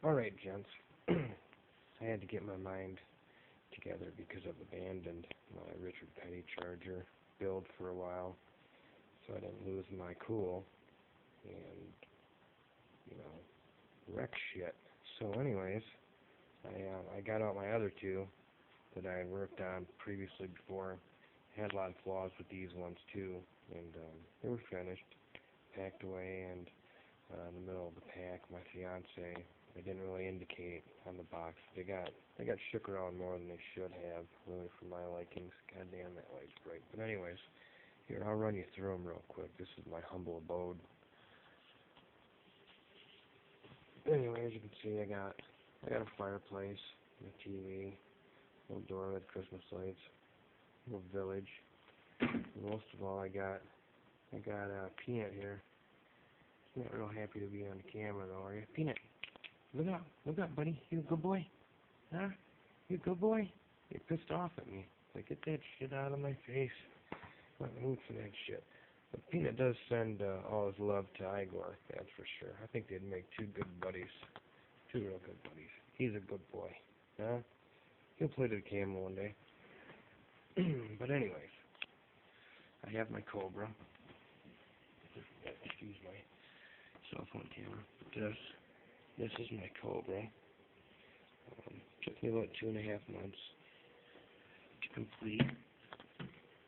Alright, gents. I had to get my mind together because I've abandoned my Richard Petty Charger build for a while, so I didn't lose my cool and, wreck shit. So anyways, I got out my other two that I had worked on previously before. Had a lot of flaws with these ones too, and they were finished, packed away, and in the middle of the pack, my fiance, they didn't really indicate on the box. They got shook around more than they should have, really, for my likings. God damn, that light's bright. But anyways, here, I'll run you through them real quick. This is my humble abode. Anyway, as you can see, I got a fireplace, a TV, a little door with Christmas lights, a little village. And most of all, I got Peanut here. He's not real happy to be on the camera, though, are you? Peanut, look up, buddy. You a good boy? Huh? You a good boy? You're pissed off at me. Like, get that shit out of my face. I'm not in the mood for that shit. But Peanut does send all his love to Igor, that's for sure. I think they'd make two good buddies. Two real good buddies. He's a good boy. Huh? He'll play to the camera one day. But anyways, I have my Cobra. Excuse my cell phone camera. This is my Cobra. Took me about 2.5 months to complete.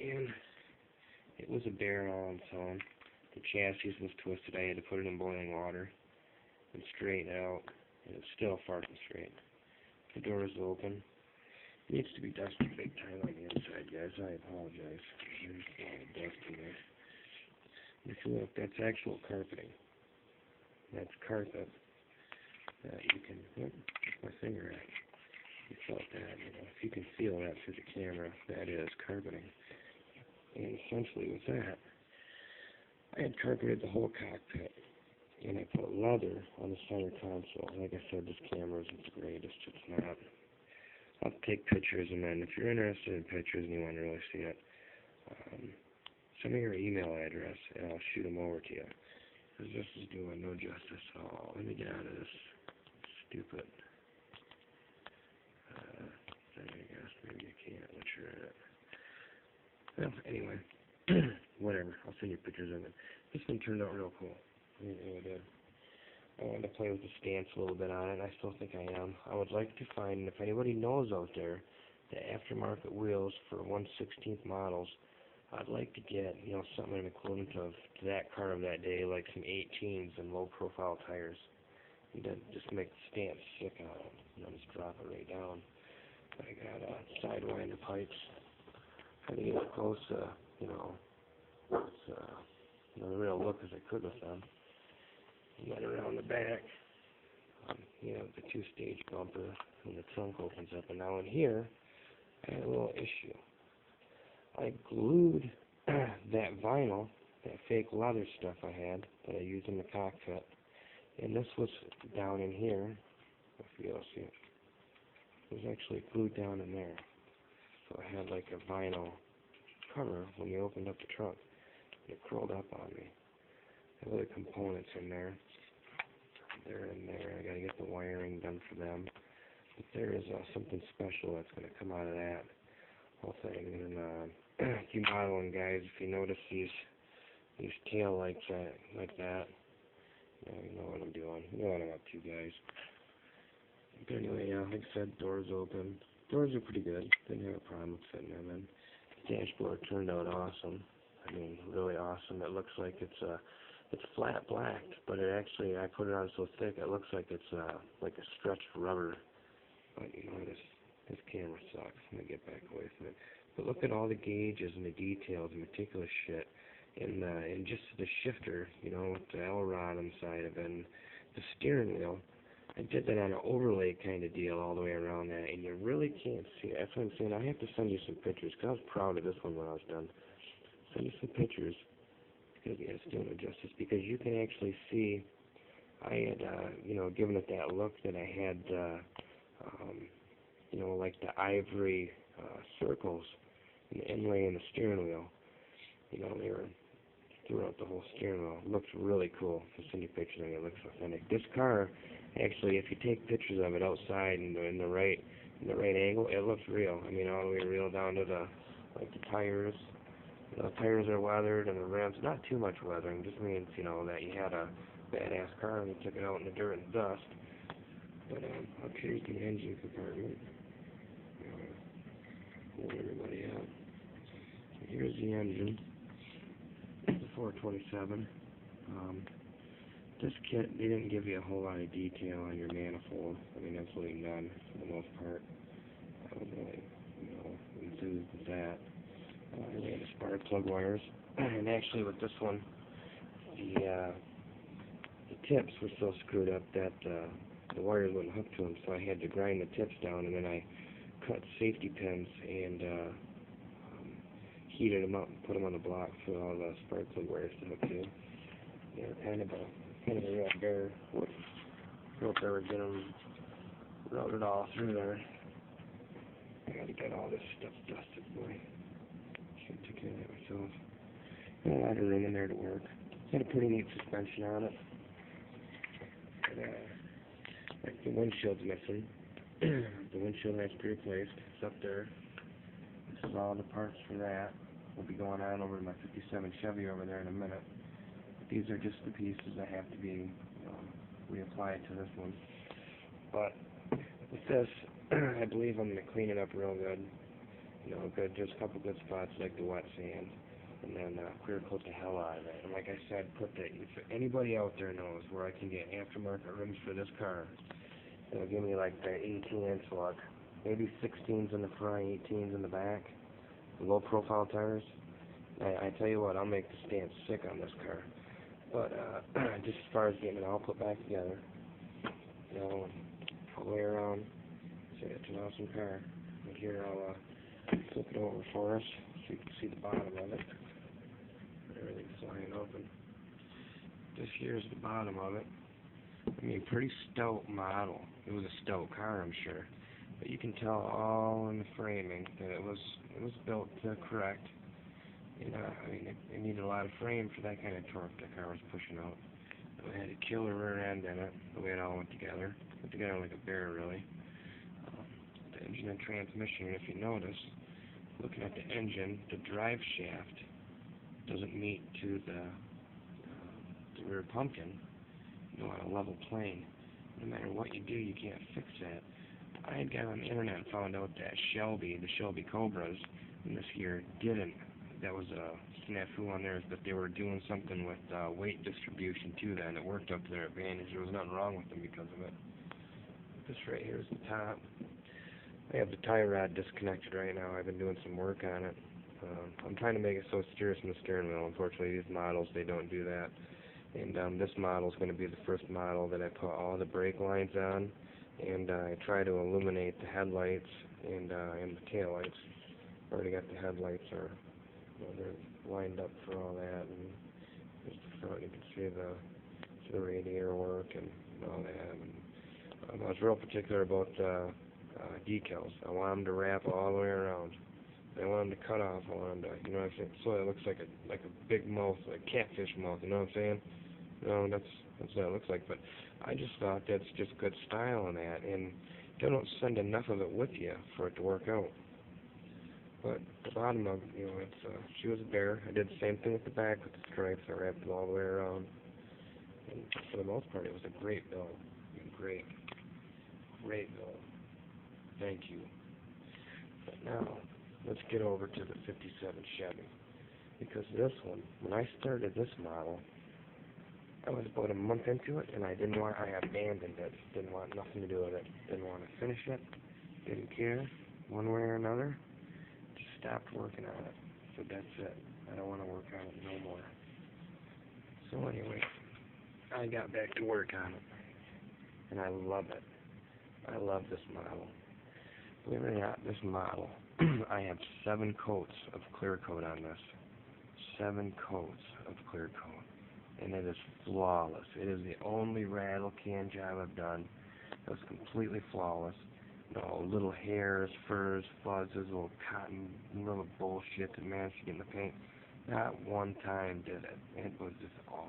And it was a bear all on its own. The chassis was twisted. I had to put it in boiling water and straighten it out. And it's still far from straight. The door is open. It needs to be dusted big time on the inside, guys. I apologize. There's a lot of dust in there. If you look, that's actual carpeting. That's carpet that you can, my finger at. You felt that, if you can feel that through the camera, that is carpeting. And essentially with that, I had carpeted the whole cockpit, and I put leather on the center console. Like I said, this camera isn't the greatest, it's not. I'll take pictures, and then if you're interested in pictures and you want to really see it, send me your email address, and I'll shoot them over to you. Because this is doing no justice at all. Let me get out of this stupid thing, I guess. Maybe you can't let you in it. Well, anyway, whatever. I'll send you pictures of it. This one turned out real cool. It really did. I wanted to play with the stance a little bit on it, and I still think I am. I would like to find, if anybody knows out there, the aftermarket wheels for 1/16th models, I'd like to get, something equivalent of to that car of that day, like some 18s and low-profile tires. And then just make the stance sick on them, and then just drop it right down. I got sidewinder pipes. I think it's close to, the real look as I could with them. And then around the back, the two-stage bumper, and the trunk opens up. And now in here, I had a little issue. I glued that vinyl, that fake leather stuff I had, that I used in the cockpit, and this was down in here, if you'll see it. It was actually glued down in there. So I had like a vinyl cover when you opened up the trunk. It curled up on me. I have other components in there. They're in there. I gotta get the wiring done for them. But there is something special that's gonna come out of that whole thing. And you modeling guys, if you notice these tail lights like that, you know what I'm doing. You know what I'm up to, guys. But anyway, like I said, doors open. Doors are pretty good. Didn't have a problem with fitting them in. The dashboard turned out awesome. I mean, really awesome. It looks like it's flat black, but it actually, I put it on so thick, it looks like it's like a stretched rubber. But this camera sucks. I'm gonna get back away from it. But look at all the gauges and the details, the meticulous shit, and just the shifter, with the L rod on the side of it, and the steering wheel. I did that on an overlay kind of deal all the way around that, and you really can't see it. That's what I'm saying. I have to send you some pictures, because I was proud of this one when I was done. Send you some pictures, because it's doing it justice, because you can actually see, I had, given it that look that I had, like the ivory circles in the inlay and the steering wheel. They were throughout the whole steering wheel. It looks really cool. If I send you pictures of it, it looks authentic. This car, actually, if you take pictures of it outside in the right angle, it looks real. I mean, all the way real down to the tires. The tires are weathered, and the rims, not too much weathering. Just means, that you had a badass car and you took it out in the dirt and dust. But up here's the engine compartment. Hold everybody out. So here's the engine. The 427. This kit, they didn't give you a whole lot of detail on your manifold. I mean, absolutely none for the most part. I was really, enthused with that. I ran the spark plug wires, and actually with this one, the tips were so screwed up that the wires wouldn't hook to them, so I had to grind the tips down, and then I cut safety pins and heated them up and put them on the block for all the spark plug wires to hook to. They're kind of a real bear. Hope I would get them routed all through there. I gotta get all this stuff dusted, boy. Should take care of that myself. Got a lot of room in there to work. Got a pretty neat suspension on it. Like the windshield's missing. The windshield has to be replaced. It's up there. This is all the parts for that. We'll be going on over to my 57 Chevy over there in a minute. But these are just the pieces that have to be reapplied to this one. But with this, I believe I'm going to clean it up real good. Just a couple good spots like the wet sand. And then clear coat the hell out of it. And like I said, if anybody out there knows where I can get aftermarket rims for this car, give me like the 18-inch look, maybe 16s in the front, 18s in the back, low profile tires. I tell you what, I'll make the stand sick on this car. But just as far as getting it all put back together, all the way around, so it's an awesome car. And here I'll flip it over for us so you can see the bottom of it. Everything's lying open. This here's the bottom of it. I mean, pretty stout model. It was a stout car, I'm sure. But you can tell all in the framing that it was built correct. And, I mean, it needed a lot of frame for that kind of torque the car was pushing out. It had a killer rear end in it, the way it all went together. Went together like a bear, really. The engine and transmission, if you notice, looking at the engine, the drive shaft doesn't meet to the rear pumpkin, on a level plane. No matter what you do, you can't fix that. I had got on the internet and found out that the Shelby Cobras, in this year didn't. That was a snafu on theirs, but they were doing something with weight distribution to that, and it worked up to their advantage. There was nothing wrong with them because of it. This right here is the top. I have the tie rod disconnected right now. I've been doing some work on it. I'm trying to make it so it steers from the steering wheel. Unfortunately, these models, they don't do that. And this model is going to be the first model that I put all the brake lines on, and I try to illuminate the headlights and the taillights. Already got the headlights, they're lined up for all that, and there's the front. You can see the radiator work and all that. And I was real particular about decals. I want them to wrap all the way around. I want them to cut off. I want them to, so it looks like a big mouth, like catfish mouth. You know what I'm saying? That's what it looks like. But I just thought that's just good style on that, and they don't send enough of it with you for it to work out. But the bottom of, she was a bear. I did the same thing with the back with the stripes. I wrapped it all the way around. And for the most part, it was a great build. Great build. Thank you. But now, let's get over to the 57 Chevy. Because this one, when I started this model, I was about a month into it, and I abandoned it. Didn't want nothing to do with it. Didn't want to finish it. Didn't care, one way or another. Just stopped working on it. So that's it. I don't want to work on it no more. So anyway, I got back to work on it. And I love it. I love this model. Believe it or not, this model, I have 7 coats of clear coat on this. 7 coats of clear coat. And it is flawless. It is the only rattle can job I've done that was completely flawless. No little hairs, furs, fuzzes, little cotton, little bullshit that managed to get in the paint. Not one time did it. It was just awesome.